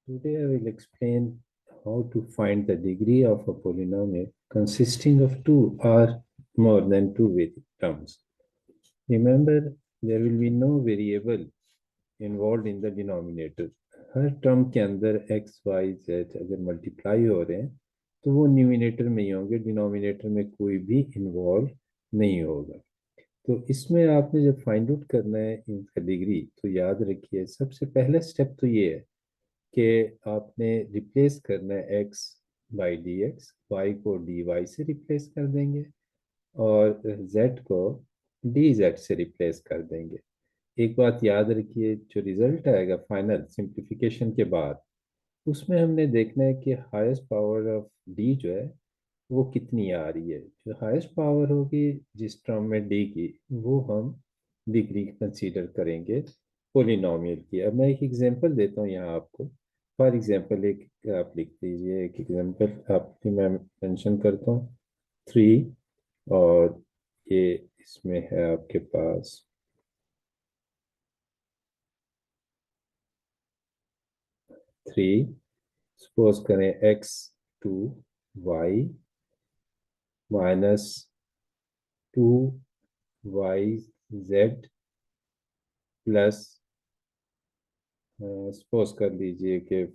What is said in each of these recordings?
Today I will explain how to find the degree of a polynomial consisting of two or more than two terms. Remember, there will be no variable involved in the denominator. Her term के अंदर x, y, z अगर multiply हो रहे हैं तो वो numerator में ही होंगे, डिनोमिनेटर में कोई भी इन्वॉल्व नहीं होगा। तो इसमें आपने जब फाइंड आउट करना है इनका डिग्री, तो याद रखिए सबसे पहला स्टेप तो ये है कि आपने रिप्लेस करना है x by d x, y को डी वाई से रिप्लेस कर देंगे और जेड को डी जेड से रिप्लेस कर देंगे। एक बात याद रखिए, जो रिजल्ट आएगा फाइनल सिंप्लीफिकेशन के बाद, उसमें हमने देखना है कि हाईएस्ट पावर ऑफ डी जो है वो कितनी आ रही है। जो हाईएस्ट पावर होगी जिस टर्म में डी की, वो हम डिग्री कंसीडर करेंगे पोलिनोमियल की। अब मैं एक एग्जांपल देता हूँ यहाँ आपको। फॉर एग्जांपल एक आप लिख लीजिए, एक एग्जांपल आपकी मैं मेंशन करता हूँ, 3, और ये इसमें है आपके पास 3। सपोज करें x2y -2yz प्लस, सपोज कर लीजिए कि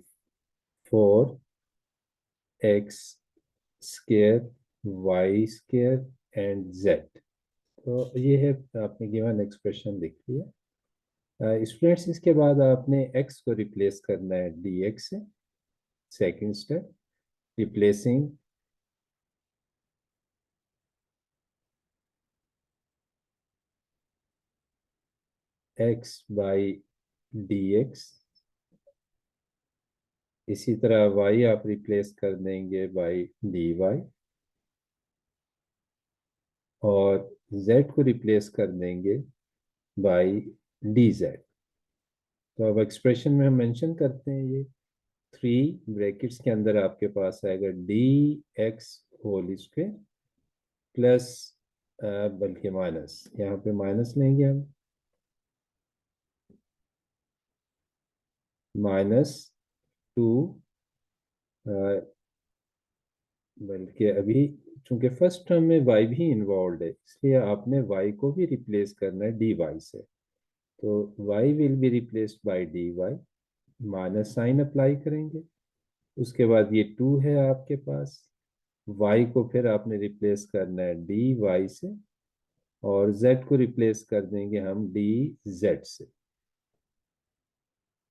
4x² y² एंड z। तो ये है, आपने गिवन एक्सप्रेशन लिख लिया। स्टूडेंट्स, इसके बाद आपने x को रिप्लेस करना है dx से। Second step, replacing x by dx। इसी तरह y आप रिप्लेस कर देंगे बाई dy, और z को रिप्लेस कर देंगे बाई dz। तो अब एक्सप्रेशन में हम मेंशन करते हैं ये 3 ब्रैकेट्स के अंदर आपके पास आएगा d x whole square plus, बल्कि माइनस, यहाँ पे माइनस लेंगे हम, -2, बल्कि अभी चूंकि फर्स्ट टर्म में y भी इन्वॉल्व है, इसलिए आपने y को भी रिप्लेस करना है dy से। तो y will be replaced by dy, minus sign apply करेंगे। उसके बाद ये 2 है आपके पास, y को फिर आपने रिप्लेस करना है dy से, और z को रिप्लेस कर देंगे हम dz से।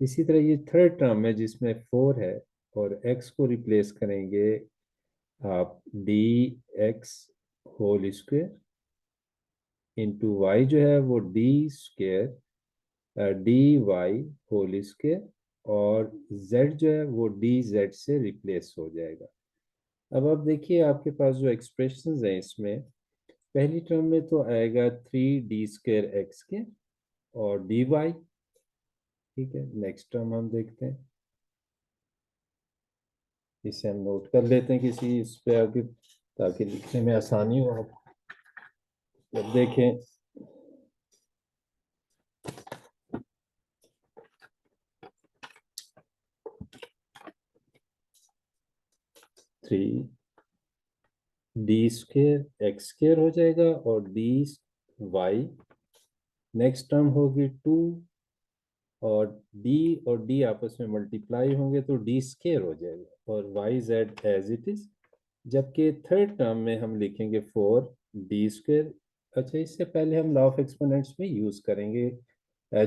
इसी तरह ये थर्ड टर्म है जिसमें 4 है, और x को रिप्लेस करेंगे आप d x whole square into y जो है वो d² d y whole square, और z जो है वो डी जेड से रिप्लेस हो जाएगा। अब देखिए आपके पास जो एक्सप्रेशंस हैं इसमें, पहली टर्म में तो आएगा 3d² x के और dy। ठीक है, नेक्स्ट टर्म हम देखते हैं, इसे हम नोट कर लेते हैं किसी इस पे आगे, ताकि लिखने में आसानी हो। आप जब देखें, 3d² x² हो जाएगा और dy। नेक्स्ट टर्म होगी 2, और d और d आपस में मल्टीप्लाई होंगे तो d² हो जाएगा, और yz एज इट इज। जबकि थर्ड टर्म में हम लिखेंगे 4d²। अच्छा, इससे पहले हम लॉ ऑफ एक्सपोनेंट्स में यूज करेंगे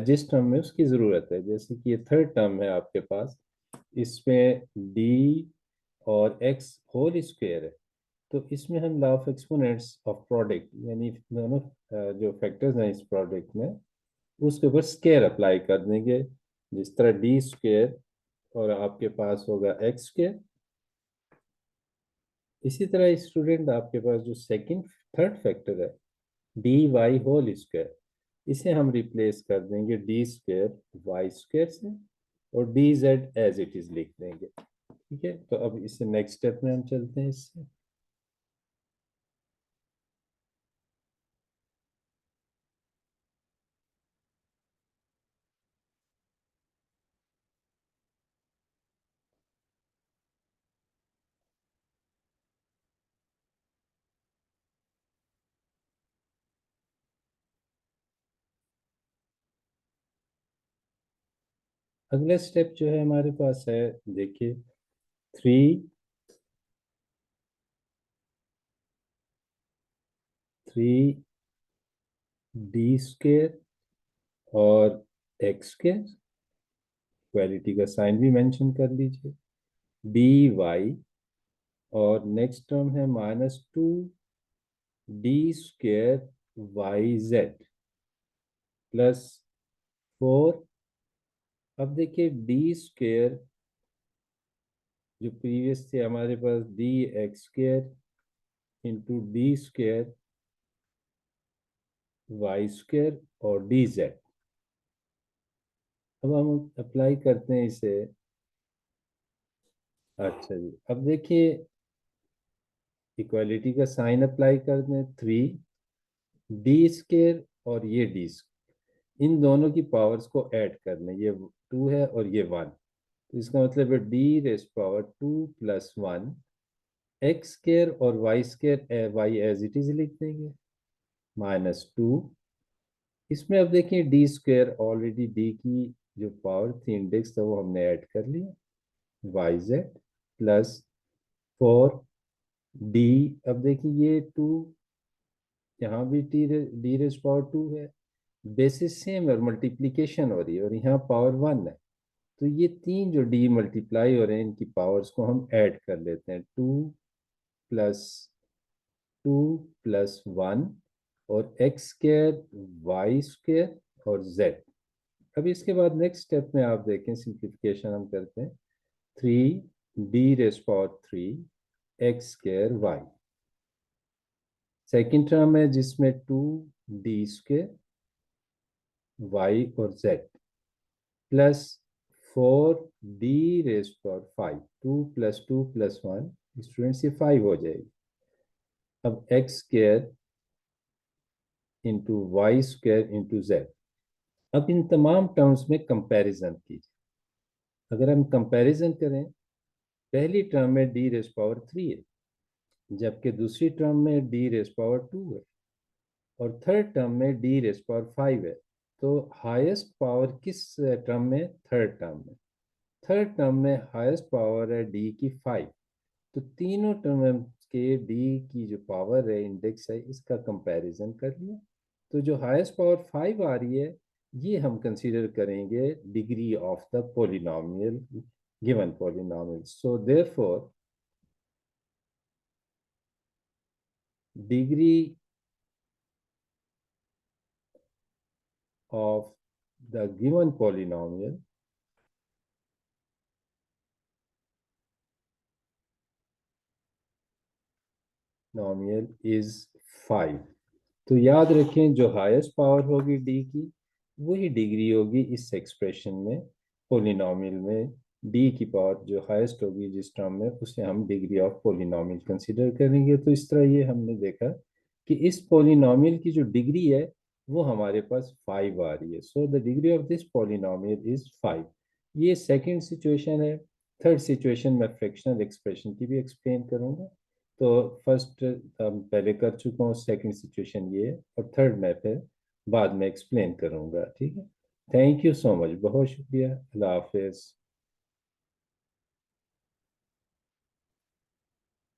जिस टर्म में उसकी जरूरत है। जैसे कि ये थर्ड टर्म है आपके पास, इसमें d और x होल स्क्वायर है, तो इसमें हम law of exponents of product, यानी दोनों जो फैक्टर्स हैं इस प्रोडक्ट में, उसके ऊपर स्केयर अप्लाई कर देंगे। जिस तरह d² और आपके पास होगा x²। इसी तरह स्टूडेंट आपके पास जो सेकंड थर्ड फैक्टर है dy होल स्क्वायर, इसे हम रिप्लेस कर देंगे d²y² से, और dz एज इट इज लिख देंगे। ठीक है, तो अब इसे नेक्स्ट स्टेप में हम चलते हैं इससे। अगला स्टेप जो है हमारे पास है, देखिए, 3d² और x², इक्वालिटी का साइन भी मेंशन कर लीजिए, dy, और नेक्स्ट टर्म है -2d² प्लस 4। अब देखिए d² जो प्रीवियस थे हमारे पास dx² इंटू d²y² और dz। अब हम अप्लाई करते हैं इसे। अच्छा जी, अब देखिए इक्वालिटी का साइन अप्लाई करते हैं, 3d² और ये इन दोनों की पावर्स को ऐड करना, ये 2 है और ये 1, तो इसका मतलब है d⁻² प्लस 1, x² और y एज इट इज लिख देंगे, -2। इसमें अब देखिए d² ऑलरेडी d की जो पावर थी, इंडेक्स था, वो हमने ऐड कर लिया, yz प्लस 4d। अब देखिए ये 2, यहाँ भी d⁻² है, बेसिस सेम और मल्टीप्लीकेशन हो रही है, और यहाँ पावर 1 है, तो ये तीन जो डी मल्टीप्लाई हो रहे हैं, इनकी पावर्स को हम ऐड कर लेते हैं, प्लस 2 प्लस 1 और x², y² और z। अब इसके बाद नेक्स्ट स्टेप में आप देखें, सिंप्लीफिकेशन हम करते हैं, 3d⁻³ x², y। Second term है जिसमें 2d², y और z प्लस 4d⁻², 2 + 2 + 1, स्टूडेंट्स ये 5 हो जाएगी। अब x² into y² into z। अब इन तमाम टर्म्स में कंपैरिजन कीजिए। अगर हम कंपैरिजन करें, पहली टर्म में d⁻³ है, जबकि दूसरी टर्म में d⁻² है, और थर्ड टर्म में d⁻5 है। तो हाईएस्ट पावर किस टर्म में? थर्ड टर्म में। थर्ड टर्म में हाईएस्ट पावर है d की 5। तो तीनों टर्म के d की जो पावर है, इंडेक्स है, इसका कंपैरिजन कर लिया। तो जो हाईएस्ट पावर 5 आ रही है, ये हम कंसीडर करेंगे degree of the polynomial, given polynomial. So therefore degree of the given polynomial is 5। तो याद रखें, जो हाईएस्ट पावर होगी डी की, वही डिग्री होगी इस एक्सप्रेशन में, पोलिनोमियल में। डी की पावर जो हाईएस्ट होगी जिस टर्म में, उसे हम डिग्री ऑफ पोलिनोमियल कंसीडर करेंगे। तो इस तरह ये हमने देखा कि इस पोलिनोमियल की जो डिग्री है, वो हमारे पास 5 आ रही है। So the degree of this polynomial is 5। ये सेकेंड सिचुएशन है। थर्ड सिचुएशन में फ्रैक्शनल एक्सप्रेशन की भी एक्सप्लेन करूंगा। तो फर्स्ट पहले कर चुका हूँ, सेकंड सिचुएशन ये है, और थर्ड मैं फिर बाद में एक्सप्लेन करूंगा। ठीक है, थैंक यू सो मच, बहुत शुक्रिया, अल्लाह हाफिज।